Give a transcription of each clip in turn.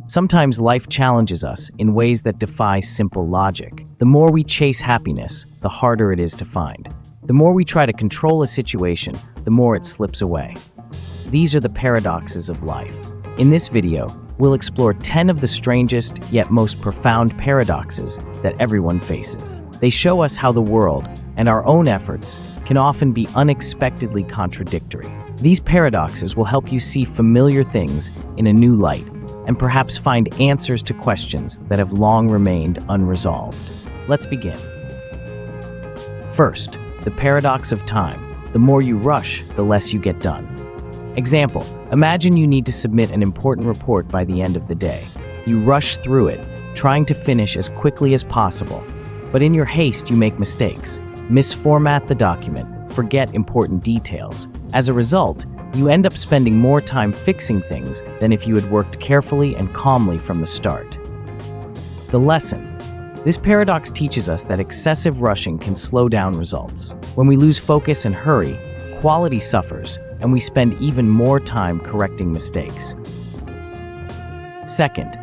Sometimes life challenges us in ways that defy simple logic. The more we chase happiness, the harder it is to find. The more we try to control a situation, the more it slips away. These are the paradoxes of life. In this video, we'll explore 10 of the strangest yet most profound paradoxes that everyone faces. They show us how the world and our own efforts can often be unexpectedly contradictory. These paradoxes will help you see familiar things in a new light and perhaps find answers to questions that have long remained unresolved. Let's begin. First, the paradox of time. The more you rush, the less you get done. Example, imagine you need to submit an important report by the end of the day. You rush through it, trying to finish as quickly as possible. But in your haste, you make mistakes, misformat the document, forget important details. As a result, you end up spending more time fixing things than if you had worked carefully and calmly from the start. The lesson. This paradox teaches us that excessive rushing can slow down results. When we lose focus and hurry, quality suffers, and we spend even more time correcting mistakes. Second,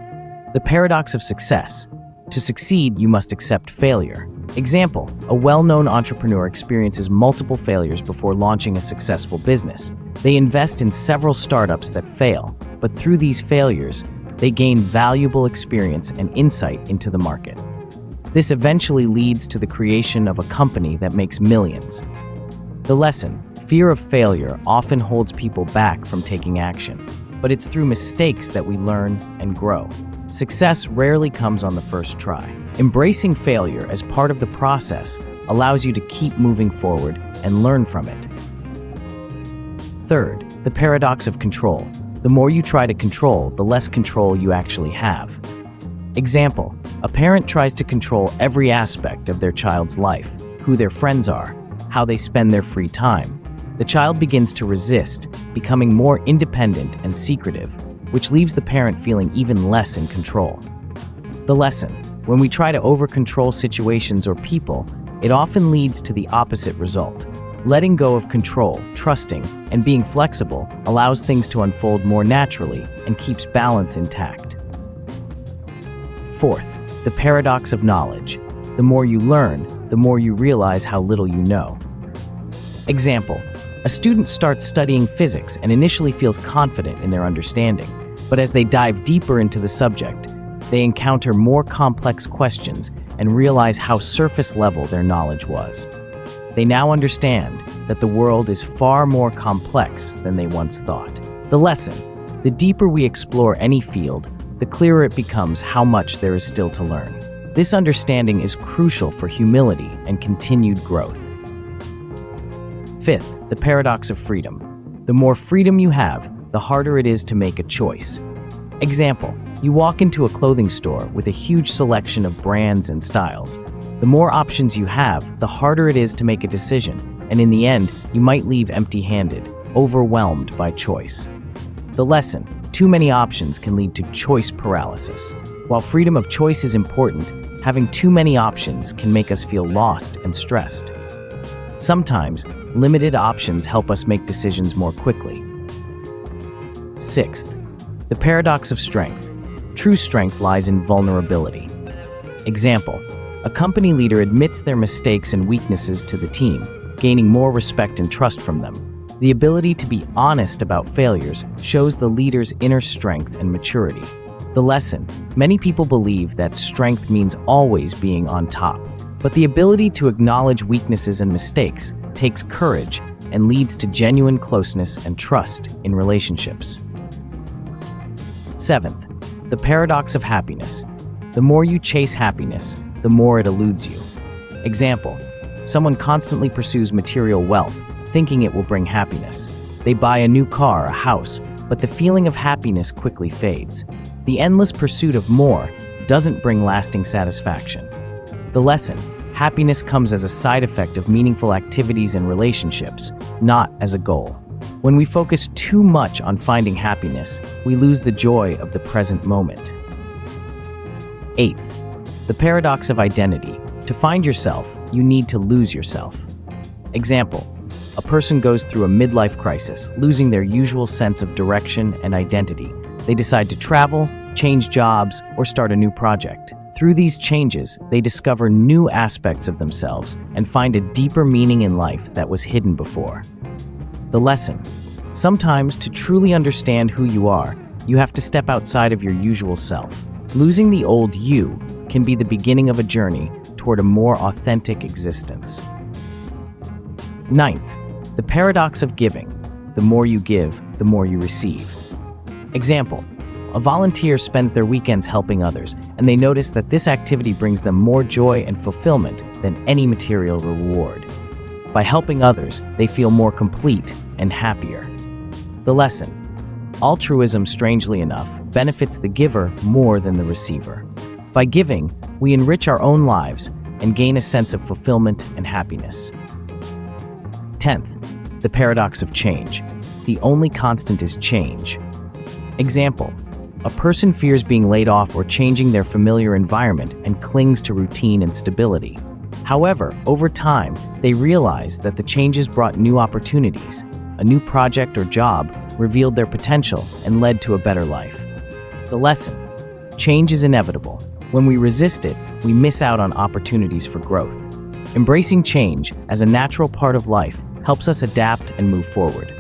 the paradox of success. To succeed, you must accept failure. Example, a well-known entrepreneur experiences multiple failures before launching a successful business. They invest in several startups that fail, but through these failures, they gain valuable experience and insight into the market. This eventually leads to the creation of a company that makes millions. The lesson: fear of failure often holds people back from taking action, but it's through mistakes that we learn and grow. Success rarely comes on the first try. Embracing failure as part of the process allows you to keep moving forward and learn from it. Third, the paradox of control. The more you try to control, the less control you actually have. Example, a parent tries to control every aspect of their child's life, who their friends are, how they spend their free time. The child begins to resist, becoming more independent and secretive, which leaves the parent feeling even less in control. The lesson: when we try to over-control situations or people, it often leads to the opposite result. Letting go of control, trusting, and being flexible allows things to unfold more naturally and keeps balance intact. Fourth, the paradox of knowledge. The more you learn, the more you realize how little you know. Example, a student starts studying physics and initially feels confident in their understanding, but as they dive deeper into the subject, they encounter more complex questions and realize how surface level their knowledge was. They now understand that the world is far more complex than they once thought. The lesson: the deeper we explore any field, the clearer it becomes how much there is still to learn. This understanding is crucial for humility and continued growth. Fifth, the paradox of freedom. The more freedom you have, the harder it is to make a choice. Example, you walk into a clothing store with a huge selection of brands and styles. The more options you have, the harder it is to make a decision, and in the end, you might leave empty-handed, overwhelmed by choice. The lesson: too many options can lead to choice paralysis. While freedom of choice is important, having too many options can make us feel lost and stressed. Sometimes, limited options help us make decisions more quickly. Sixth, the paradox of strength. True strength lies in vulnerability. Example, a company leader admits their mistakes and weaknesses to the team, gaining more respect and trust from them. The ability to be honest about failures shows the leader's inner strength and maturity. The lesson: many people believe that strength means always being on top, but the ability to acknowledge weaknesses and mistakes takes courage and leads to genuine closeness and trust in relationships. Seventh, the paradox of happiness. The more you chase happiness, the more it eludes you. Example, someone constantly pursues material wealth, thinking it will bring happiness. They buy a new car, a house, but the feeling of happiness quickly fades. The endless pursuit of more doesn't bring lasting satisfaction. The lesson: happiness comes as a side effect of meaningful activities and relationships, not as a goal. When we focus too much on finding happiness, we lose the joy of the present moment. Eighth, the paradox of identity. To find yourself, you need to lose yourself. Example, a person goes through a midlife crisis, losing their usual sense of direction and identity. They decide to travel, change jobs, or start a new project. Through these changes, they discover new aspects of themselves and find a deeper meaning in life that was hidden before. The lesson: sometimes, to truly understand who you are, you have to step outside of your usual self. Losing the old you can be the beginning of a journey toward a more authentic existence. Ninth, the paradox of giving. The more you give, the more you receive. Example: a volunteer spends their weekends helping others, and they notice that this activity brings them more joy and fulfillment than any material reward. By helping others, they feel more complete and happier. The lesson: altruism, strangely enough, benefits the giver more than the receiver. By giving, we enrich our own lives and gain a sense of fulfillment and happiness. 10th, the paradox of change. The only constant is change. Example: a person fears being laid off or changing their familiar environment and clings to routine and stability. However, over time, they realize that the changes brought new opportunities. A new project or job revealed their potential and led to a better life. The lesson: change is inevitable. When we resist it, we miss out on opportunities for growth. Embracing change as a natural part of life helps us adapt and move forward.